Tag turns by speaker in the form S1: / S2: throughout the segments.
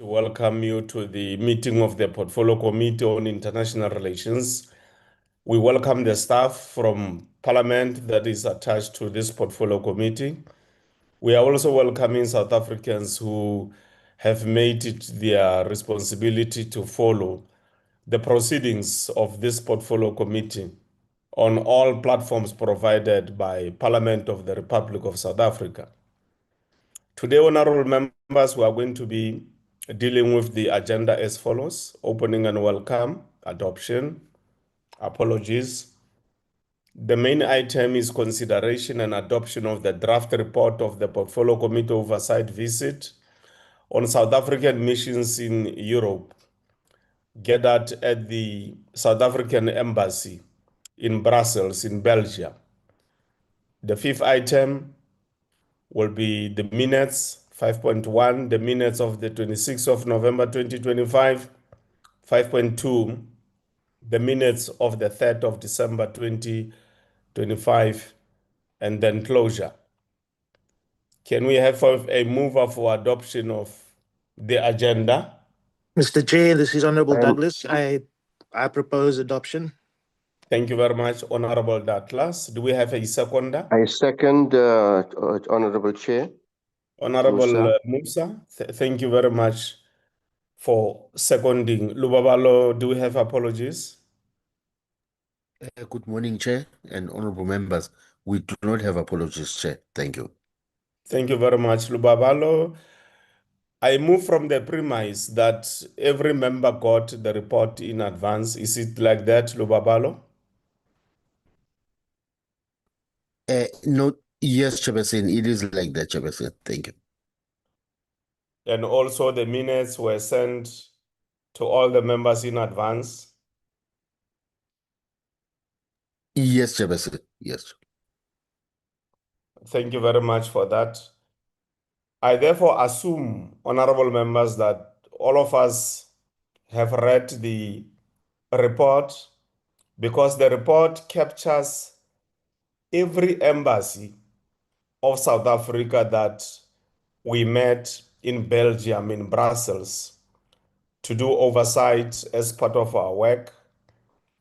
S1: To welcome you to the meeting of the Portfolio Committee on International Relations. We welcome the staff from Parliament that is attached to this Portfolio Committee. We are also welcoming South Africans who have made it their responsibility to follow the proceedings of this Portfolio Committee on all platforms provided by Parliament of the Republic of South Africa. Today, honorable members, we are going to be dealing with the agenda as follows: opening and welcome, adoption, apologies. The main item is consideration and adoption of the draft report of the Portfolio Committee Oversight Visit on South African missions in Europe, gathered at the South African Embassy in Brussels, in Belgium. The fifth item will be the minutes, 5.1, the minutes of the 26th of November 2025, 5.2, the minutes of the 3rd of December 2025, and then closure. Can we have a mover for adoption of the agenda?
S2: Mr. Chair, this is Honorable Douglas. I propose adoption.
S1: Thank you very much, Honorable Douglas. Do we have a seconder?
S3: I second, Honorable Chair.
S1: Honorable Musa, thank you very much for seconding. Lubabalo, do we have apologies?
S4: Good morning, Chair and honorable members. We do not have apologies, Chair. Thank you.
S1: Thank you very much, Lubabalo. I move from the premise that every member got the report in advance. Is it like that, Lubabalo?
S4: No, yes, Chairperson, it is like that, Chairperson. Thank you.
S1: And also the minutes were sent to all the members in advance.
S4: Yes, Chairperson. Yes.
S1: Thank you very much for that. I therefore assume, honorable members, that all of us have read the report, because the report captures every embassy of South Africa that we met in Belgium, in Brussels, to do oversight as part of our work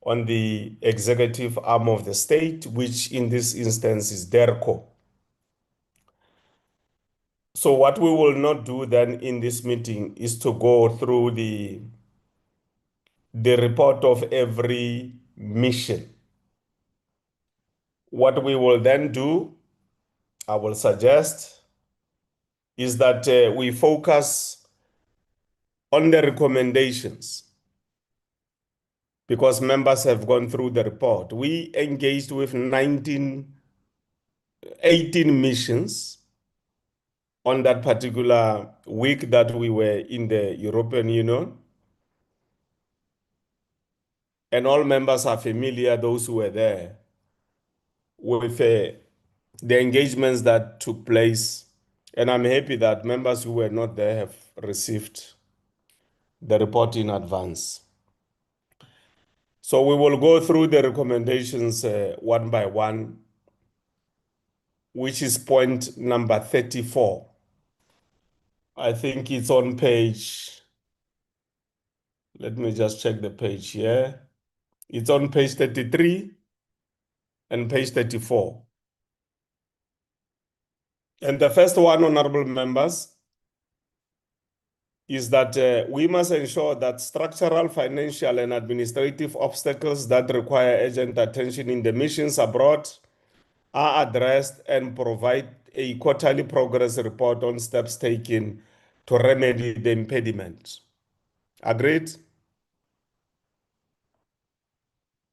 S1: on the executive arm of the state, which in this instance is DERCO. So what we will not do then in this meeting is to go through the report of every mission. What we will then do, I will suggest, is that we focus on the recommendations, because members have gone through the report. We engaged with 18 missions on that particular week that we were in the European Union. And all members are familiar, those who were there, with the engagements that took place. And I'm happy that members who were not there have received the report in advance. So we will go through the recommendations one by one, which is point number 34. I think it's on page, let me just check the page here. It's on page 33 and page 34. And the first one, honorable members, is that we must ensure that structural, financial, and administrative obstacles that require urgent attention in the missions abroad are addressed, and provide a quarterly progress report on steps taken to remedy the impediment. Agreed?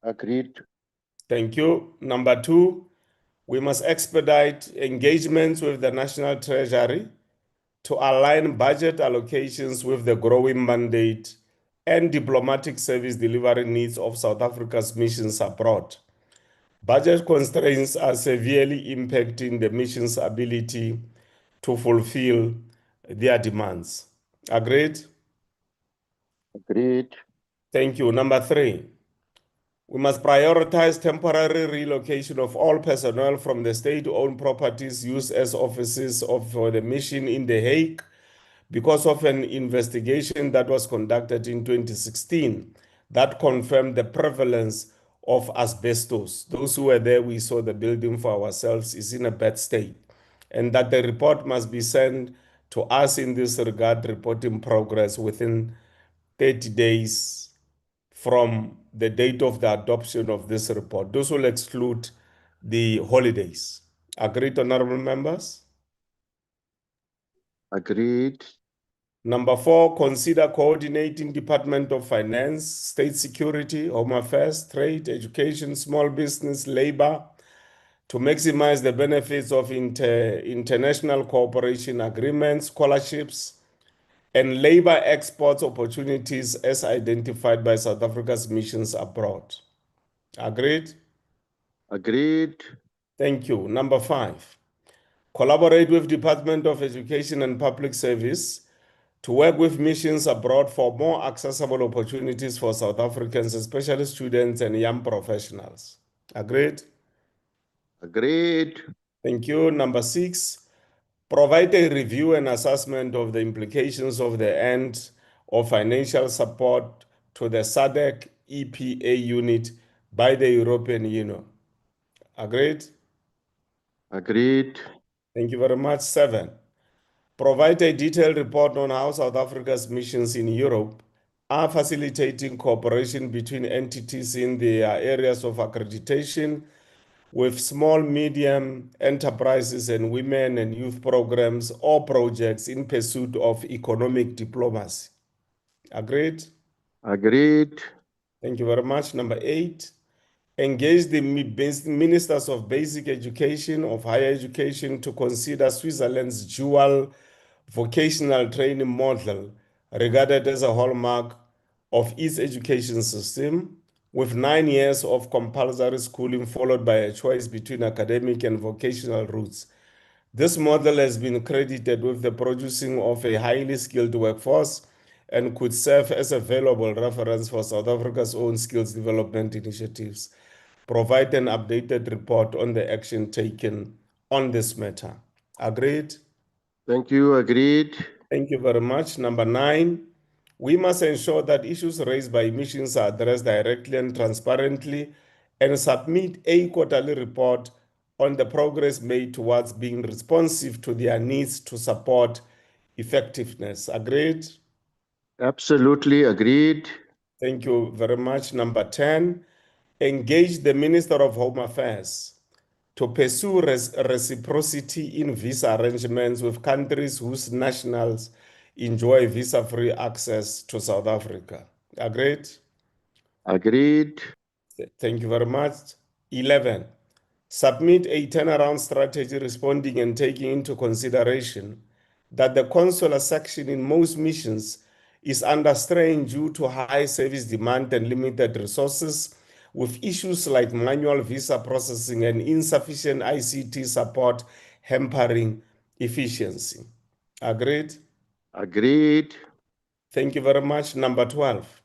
S3: Agreed.
S1: Thank you. Number two, we must expedite engagements with the National Treasury to align budget allocations with the growing mandate and diplomatic service delivery needs of South Africa's missions abroad. Budget constraints are severely impacting the mission's ability to fulfill their demands. Agreed?
S3: Agreed.
S1: Thank you. Number three, we must prioritize temporary relocation of all personnel from the state-owned properties used as offices for the mission in The Hague, because of an investigation that was conducted in 2016 that confirmed the prevalence of asbestos. Those who were there, we saw the building for ourselves, is in a bad state, and that the report must be sent to us in this regard, reporting progress within 30 days from the date of the adoption of this report. Those will exclude the holidays. Agreed, honorable members?
S3: Agreed.
S1: Number 4, consider coordinating Department of Finance, State Security, Home Affairs, Trade, Education, Small Business, Labor, to maximize the benefits of international cooperation agreements, scholarships, and labor exports opportunities as identified by South Africa's missions abroad. Agreed?
S3: Agreed.
S1: Thank you. Number 5, collaborate with Department of Education and Public Service to work with missions abroad for more accessible opportunities for South Africans, especially students and young professionals. Agreed?
S3: Agreed.
S1: Thank you. Number 6, provide a review and assessment of the implications of the end of financial support to the SADC EPA unit by the European Union. Agreed?
S3: Agreed.
S1: Thank you very much. 7, provide a detailed report on how South Africa's missions in Europe are facilitating cooperation between entities in their areas of accreditation with small, medium enterprises and women and youth programs or projects in pursuit of economic diplomacy. Agreed?
S3: Agreed.
S1: Thank you very much. Number 8, engage the ministers of basic education, of higher education, to consider Switzerland's dual vocational training model regarded as a hallmark of its education system, with 9 years of compulsory schooling followed by a choice between academic and vocational routes. This model has been credited with the producing of a highly skilled workforce and could serve as a valuable reference for South Africa's own skills development initiatives. Provide an updated report on the action taken on this matter. Agreed?
S3: Thank you. Agreed.
S1: Thank you very much. Number 9, we must ensure that issues raised by missions are addressed directly and transparently and submit a quarterly report on the progress made towards being responsive to their needs to support effectiveness. Agreed?
S3: Absolutely agreed.
S1: Thank you very much. Number 10, engage the Minister of Home Affairs to pursue reciprocity in visa arrangements with countries whose nationals enjoy visa-free access to South Africa. Agreed?
S3: Agreed.
S1: Thank you very much. 11, submit a turnaround strategy responding and taking into consideration that the consular section in most missions is under strain due to high service demand and limited resources, with issues like manual visa processing and insufficient ICT support hampering efficiency. Agreed?
S3: Agreed.
S1: Thank you very much. Number 12,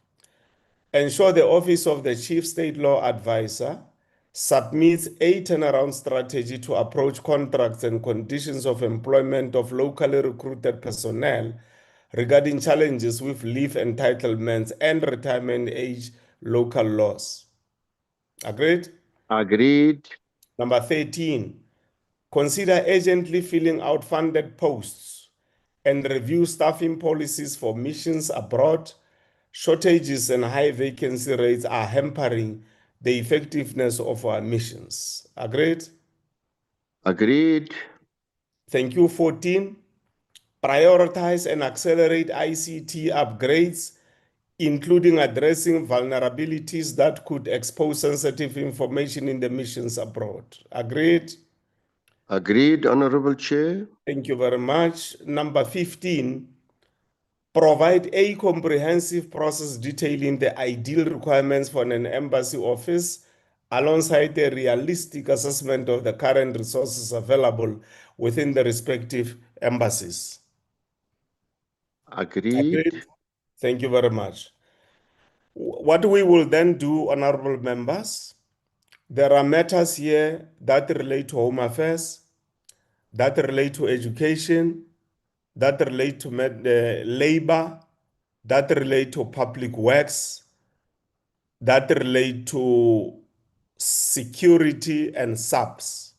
S1: ensure the Office of the Chief State Law Advisor submits a turnaround strategy to approach contracts and conditions of employment of locally recruited personnel regarding challenges with leave entitlements and retirement age local laws. Agreed?
S3: Agreed.
S1: Number 13, consider urgently filling out funded posts and review staffing policies for missions abroad. Shortages and high vacancy rates are hampering the effectiveness of our missions. Agreed?
S3: Agreed.
S1: Thank you. 14, prioritize and accelerate ICT upgrades, including addressing vulnerabilities that could expose sensitive information in the missions abroad. Agreed?
S3: Agreed, Honorable Chair.
S1: Thank you very much. Number 15, provide a comprehensive process detailing the ideal requirements for an embassy office alongside a realistic assessment of the current resources available within the respective embassies.
S3: Agreed.
S1: Agreed? Thank you very much. What we will then do, honorable members, there are matters here that relate to home affairs, that relate to education, that relate to labor, that relate to public works, that relate to security and subs.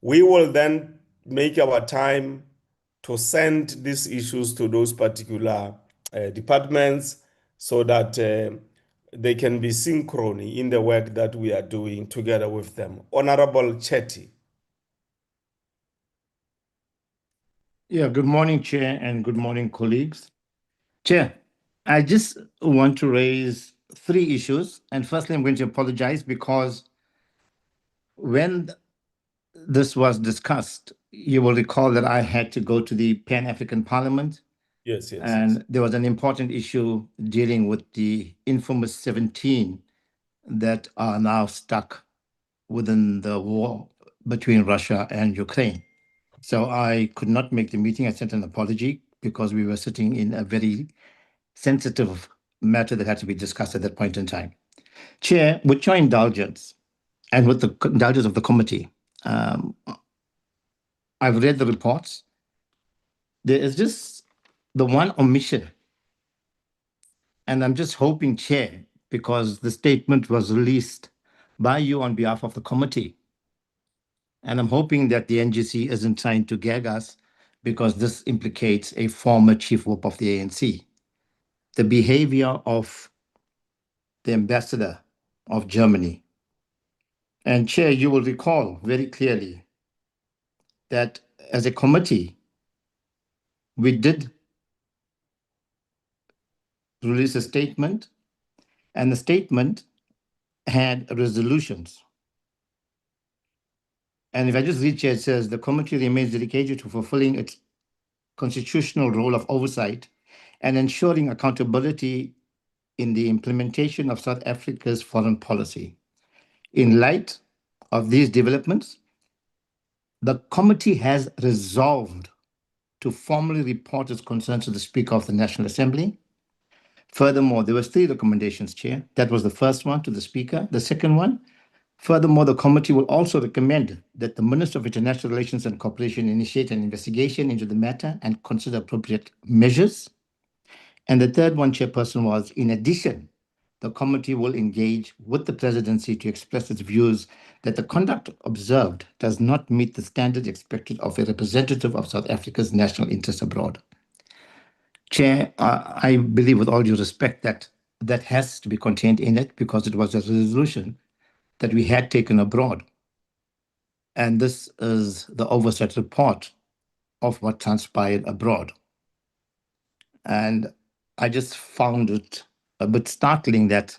S1: We will then make our time to send these issues to those particular departments so that they can be synchrony in the work that we are doing together with them. Honorable Chetty.
S5: Yeah, good morning, Chair, and good morning, colleagues. Chair, I just want to raise 3 issues. And firstly, I'm going to apologize because when this was discussed, you will recall that I had to go to the Pan-African Parliament.
S1: Yes.
S5: And there was an important issue dealing with the infamous 17 that are now stuck within the war between Russia and Ukraine. So I could not make the meeting. I sent an apology because we were sitting in a very sensitive matter that had to be discussed at that point in time. Chair, with your indulgence and with the indulgence of the committee, I've read the reports. There is just the one omission. And I'm just hoping, Chair, because the statement was released by you on behalf of the committee, and I'm hoping that the NGC isn't trying to gag us because this implicates a former chief whip of the ANC. The behavior of the ambassador of Germany. And Chair, you will recall very clearly that as a committee, we did release a statement, and the statement had resolutions. And if I just read, Chair, it says, the committee remains dedicated to fulfilling its constitutional role of oversight and ensuring accountability in the implementation of South Africa's foreign policy. In light of these developments, the committee has resolved to formally report its concerns to the Speaker of the National Assembly. Furthermore, there were 3 recommendations, Chair. That was the first one to the Speaker. The second one, furthermore, the committee will also recommend that the Minister of International Relations and Cooperation initiate an investigation into the matter and consider appropriate measures. And the third one, Chairperson, was, in addition, the committee will engage with the presidency to express its views that the conduct observed does not meet the standards expected of a representative of South Africa's national interests abroad. Chair, I believe with all due respect that that has to be contained in it because it was a resolution that we had taken abroad. And this is the oversight report of what transpired abroad. And I just found it a bit startling that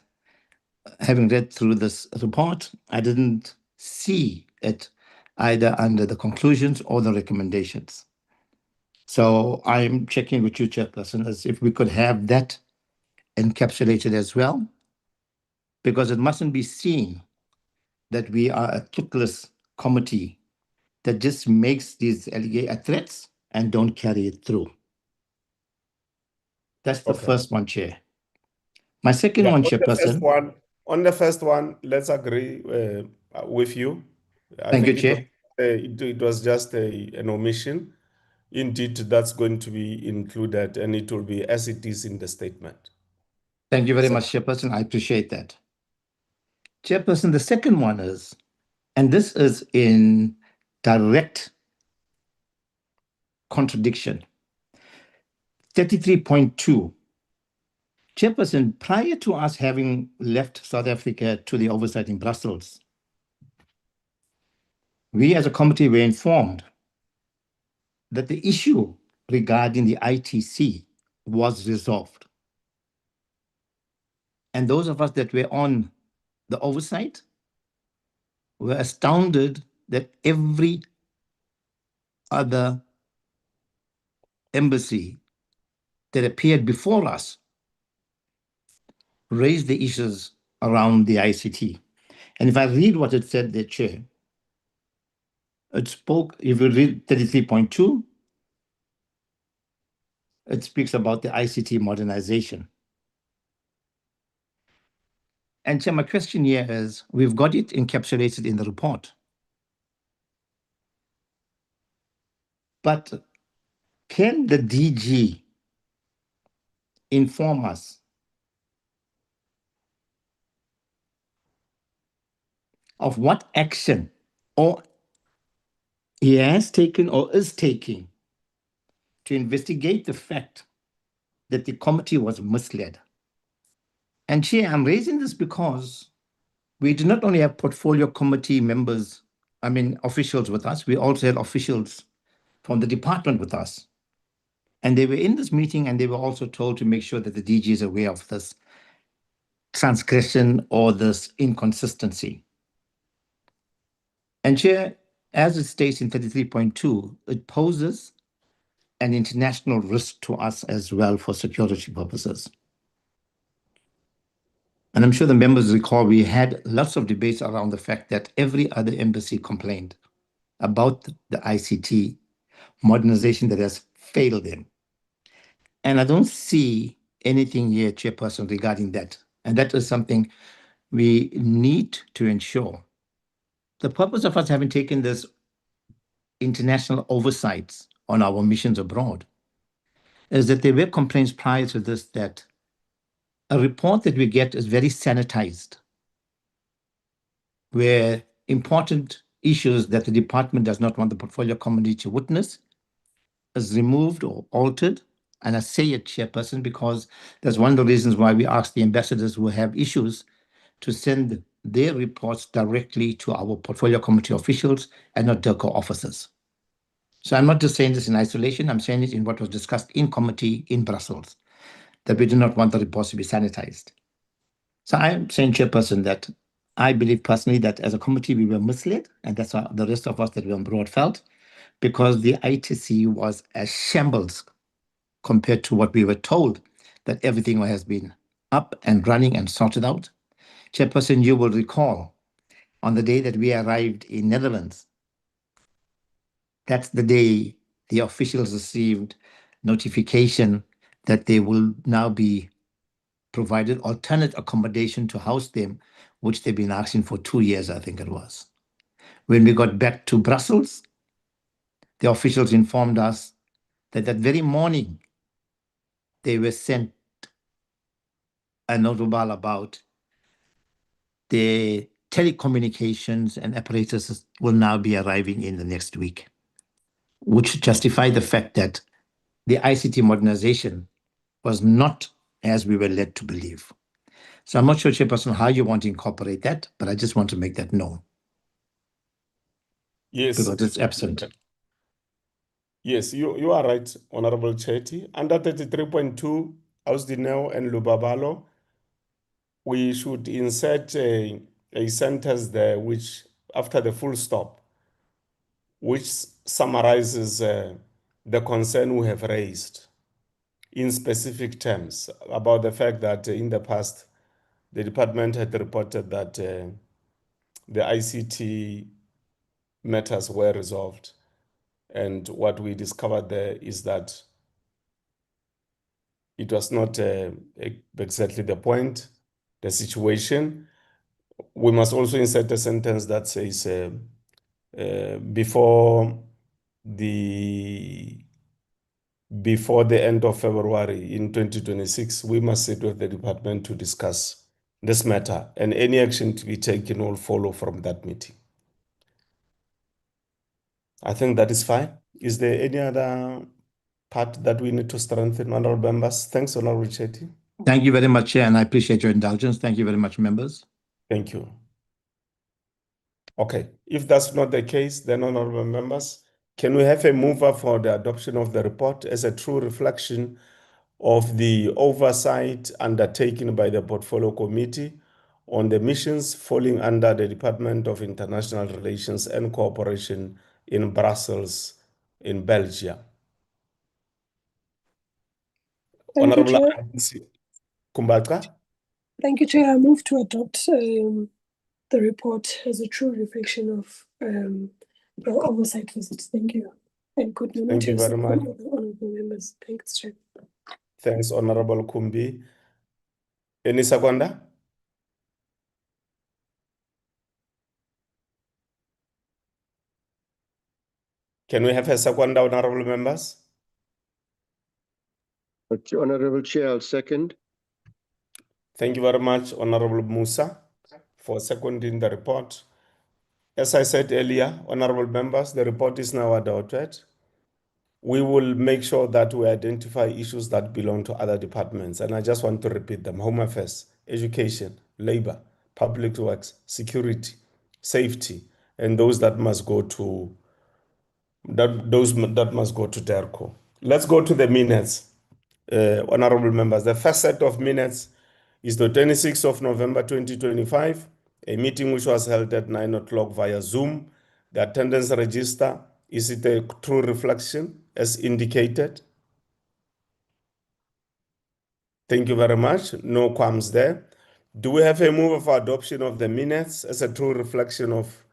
S5: having read through this report, I didn't see it either under the conclusions or the recommendations. So I'm checking with you, Chairperson, as if we could have that encapsulated as well, because it mustn't be seen that we are a toothless committee that just makes these threats and don't carry it through. That's the first one, Chair. My second one, Chairperson.
S1: On the first one, let's agree with you.
S5: Thank you, Chair.
S1: It was just an omission. Indeed, that's going to be included, and it will be as it is in the statement.
S5: Thank you very much, Chairperson. I appreciate that. Chairperson, the second one is, and this is in direct contradiction. 33.2. Chairperson, prior to us having left South Africa to the oversight in Brussels, we as a committee were informed that the issue regarding the ITC was resolved. And those of us that were on the oversight were astounded that every other embassy that appeared before us raised the issues around the ICT. And if I read what it said there, Chair, it spoke, if you read 33.2, it speaks about the ICT modernization. And Chair, my question here is, we've got it encapsulated in the report. But can the DG inform us of what action or he has taken or is taking to investigate the fact that the committee was misled? And Chair, I'm raising this because we do not only have portfolio committee members, officials with us, we also had officials from the department with us. And they were in this meeting and they were also told to make sure that the DG is aware of this transgression or this inconsistency. And Chair, as it states in 33.2, it poses an international risk to us as well for security purposes. And I'm sure the members recall we had lots of debates around the fact that every other embassy complained about the ICT modernization that has failed them. And I don't see anything here, Chairperson, regarding that. And that is something we need to ensure. The purpose of us having taken this international oversights on our missions abroad is that there were complaints prior to this that a report that we get is very sanitized, where important issues that the department does not want the portfolio committee to witness is removed or altered. And I say it, Chairperson, because that's one of the reasons why we ask the ambassadors who have issues to send their reports directly to our portfolio committee officials and not DIRCO officers. So I'm not just saying this in isolation, I'm saying it in what was discussed in committee in Brussels, that we do not want the reports to be sanitized. So I'm saying, Chairperson, that I believe personally that as a committee we were misled, and that's what the rest of us that were on board felt, because the ITC was a shambles compared to what we were told, that everything has been up and running and sorted out. Chairperson, you will recall on the day that we arrived in Netherlands, that's the day the officials received notification that they will now be provided alternate accommodation to house them, which they've been asking for 2 years, I think it was. When we got back to Brussels, the officials informed us that that very morning they were sent a notable about the telecommunications and apparatus will now be arriving in the next week, which justify the fact that the ICT modernization was not as we were led to believe. So I'm not sure, Chairperson, how you want to incorporate that, but I just want to make that known.
S1: Yes.
S5: Because it's absent.
S1: Yes, you are right, Honorable Chetty. Under 33.2, Ausdineo and Lubabalo, we should insert a sentence there which, after the full stop, which summarizes the concern we have raised in specific terms about the fact that in the past, the department had reported that the ICT matters were resolved. And what we discovered there is that it was not exactly the point, the situation. We must also insert a sentence that says before the end of February in 2026, we must sit with the department to discuss this matter, and any action to be taken will follow from that meeting. I think that is fine. Is there any other part that we need to strengthen, honorable members? Thanks, Honorable Chetty.
S5: Thank you very much, Chair, and I appreciate your indulgence. Thank you very much, members.
S1: Thank you. Okay, if that's not the case, then honorable members, can we have a mover for the adoption of the report as a true reflection of the oversight undertaken by the Portfolio Committee on the missions falling under the Department of International Relations and Cooperation in Brussels, in Belgium?
S6: Thank you,
S1: Honorable
S6: Chair.
S1: Kumbatka?
S6: Thank you, Chair. I move to adopt the report as a true reflection of our oversight visits. Thank you. And good morning
S1: Thank
S6: to
S1: you very much.
S6: honorable members. Thanks, Chair.
S1: Thanks, Honorable Kumbi. Any seconder? Can we have a seconder, honorable members?
S3: Honorable Chair, I'll second.
S1: Thank you very much, Honorable Musa, for seconding the report. As I said earlier, honorable members, the report is now adopted. We will make sure that we identify issues that belong to other departments. And I just want to repeat them: Home Affairs, Education, Labor, Public Works, Security, Safety, and those that must go to DERCO. Let's go to the minutes, honorable members. The first set of minutes is the 26th of November 2025, a meeting which was held at 9 o'clock via Zoom. The attendance register, is it a true reflection as indicated? Thank you very much. No qualms there. Do we have a move for adoption of the minutes as a true reflection of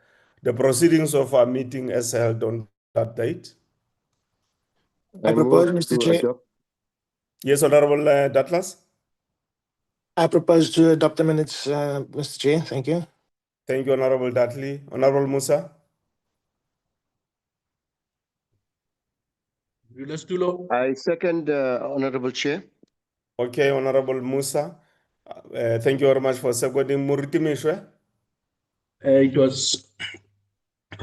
S1: the proceedings of our meeting as held on that date?
S2: I propose, Mr. Chair.
S1: Yes, Honorable Douglas.
S2: I propose to adopt the minutes, Mr. Chair. Thank you.
S1: Thank you, Honorable Dudley. Honorable Musa.
S3: I second, Honorable Chair.
S1: Okay, Honorable Musa. Thank you very much for seconding. Muriti Mishwe.
S7: It was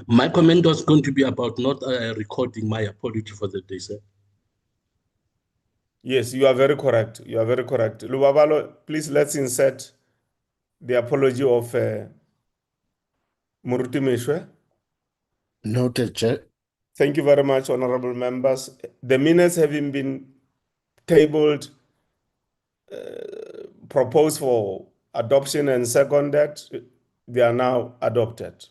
S7: my comment was going to be about not recording my apology for the day, sir.
S1: Yes, you are very correct. You are very correct. Lubabalo, please let's insert the apology of Muriti Mishwe.
S4: Noted, Chair.
S1: Thank you very much, honorable members. The minutes having been tabled, proposed for adoption and seconded, they are now adopted.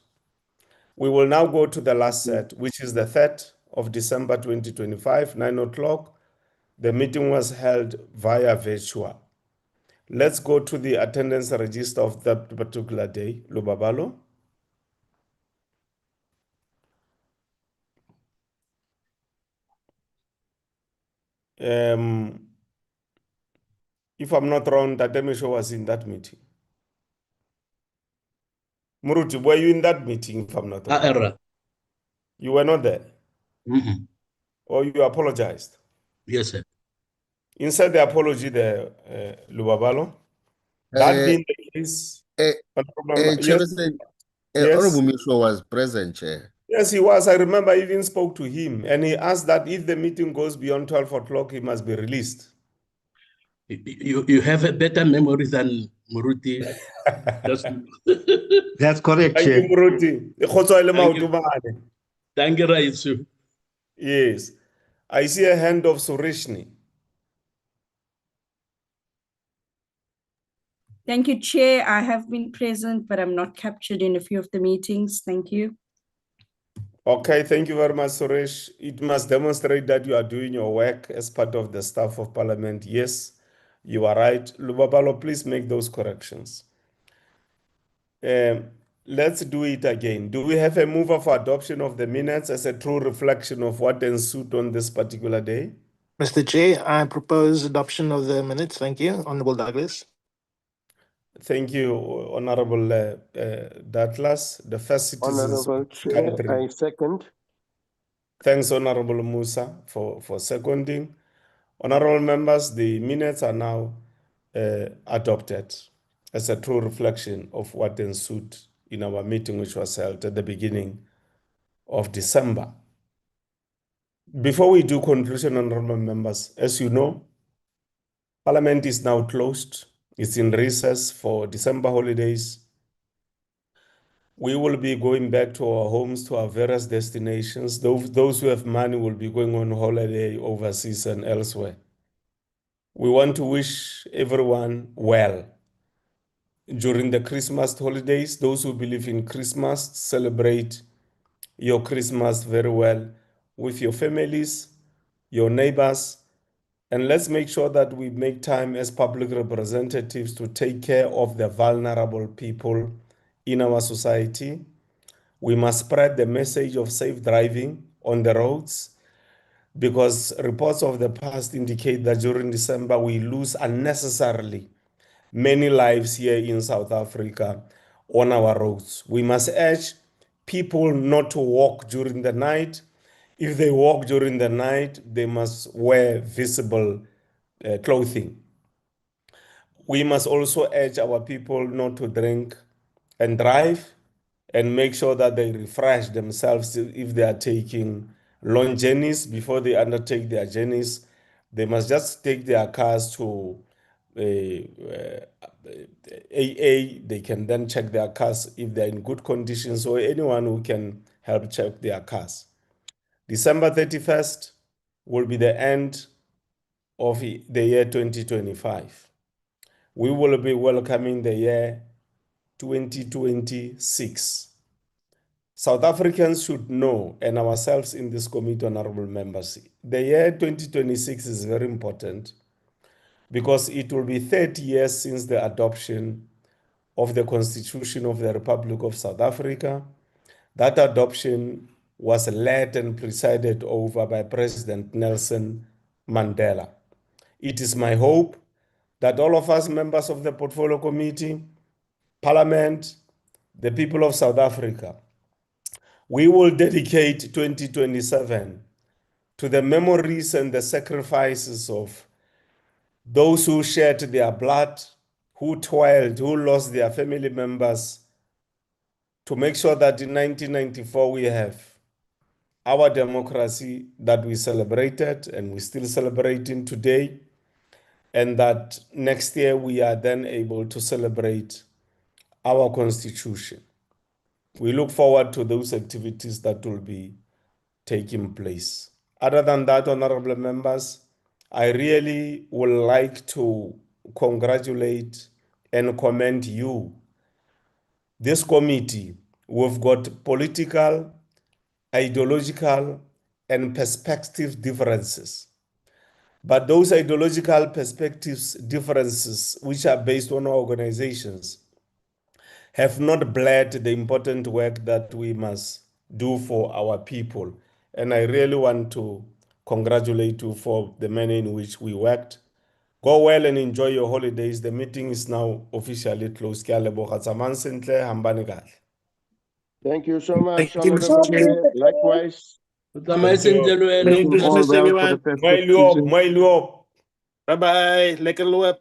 S1: We will now go to the last set, which is the 3rd of December 2025, 9 o'clock. The meeting was held via virtual. Let's go to the attendance register of that particular day. Lubabalo. If I'm not wrong, Tademisho was in that meeting. Muruti, were you in that meeting, if I'm not wrong?
S7: Error.
S1: You were not there?
S7: Mm-mm.
S1: Or you apologized?
S7: Yes, sir.
S1: Insert the apology there, Lubabalo. That being the case, yes,
S4: Chairperson,
S1: yes.
S4: Honorable Mishwa was present, Chair.
S1: Yes, he was. I remember I even spoke to him, and he asked that if the meeting goes beyond 12 o'clock, he must be released.
S7: You have a better memory than Muruti.
S5: That's correct,
S1: Thank you,
S5: Chair.
S1: Muruti.
S7: Thank you, Raisu.
S1: Yes. I see a hand of Surishni.
S8: Thank you, Chair. I have been present, but I'm not captured in a few of the meetings. Thank you.
S1: Okay, thank you very much, Suresh. It must demonstrate that you are doing your work as part of the staff of Parliament. Yes, you are right. Lubabalo, please make those corrections. Let's do it again. Do we have a mover for adoption of the minutes as a true reflection of what ensued on this particular day?
S2: Mr. Chair, I propose adoption of the minutes. Thank you, Honorable Douglas.
S1: Thank you, Honorable Douglas. The first citizens
S3: Honorable Chair, I second.
S1: Thanks, Honorable Musa, for seconding. Honorable members, the minutes are now adopted as a true reflection of what ensued in our meeting, which was held at the beginning of December. Before we do conclusion, honorable members, as you know, Parliament is now closed. It's in recess for December holidays. We will be going back to our homes, to our various destinations. Those who have money will be going on holiday overseas and elsewhere. We want to wish everyone well during the Christmas holidays. Those who believe in Christmas, celebrate your Christmas very well with your families, your neighbors, and let's make sure that we make time as public representatives to take care of the vulnerable people in our society. We must spread the message of safe driving on the roads, because reports of the past indicate that during December we lose unnecessarily many lives here in South Africa on our roads. We must urge people not to walk during the night. If they walk during the night, they must wear visible clothing. We must also urge our people not to drink and drive, and make sure that they refresh themselves if they are taking long journeys. Before they undertake their journeys, they must just take their cars to AA. They can then check their cars if they're in good condition, or anyone who can help check their cars. December 31st will be the end of the year 2025. We will be welcoming the year 2026. South Africans should know, and ourselves in this committee, honorable members, the year 2026 is very important because it will be 30 years since the adoption of the Constitution of the Republic of South Africa. That adoption was led and presided over by President Nelson Mandela. It is my hope that all of us members of the Portfolio Committee, Parliament, the people of South Africa, we will dedicate 2027 to the memories and the sacrifices of those who shed their blood, who toiled, who lost their family members, to make sure that in 1994 we have our democracy that we celebrated and we're still celebrating today, and that next year we are then able to celebrate our Constitution. We look forward to those activities that will be taking place. Other than that, honorable members, I really would like to congratulate and commend you. This committee, we've got political, ideological, and perspective differences. But those ideological perspectives differences, which are based on our organizations, have not bled the important work that we must do for our people. And I really want to congratulate you for the manner in which we worked. Go well and enjoy your holidays. The meeting is now officially closed.
S3: Thank you so much,
S2: Thank you, Mr.
S3: Honorable
S2: Chair.
S3: Chair. Likewise.
S7: Tsamaya sentle le wena.
S3: Wish you all well for the festive season.
S2: Bye bye. Lekker loop.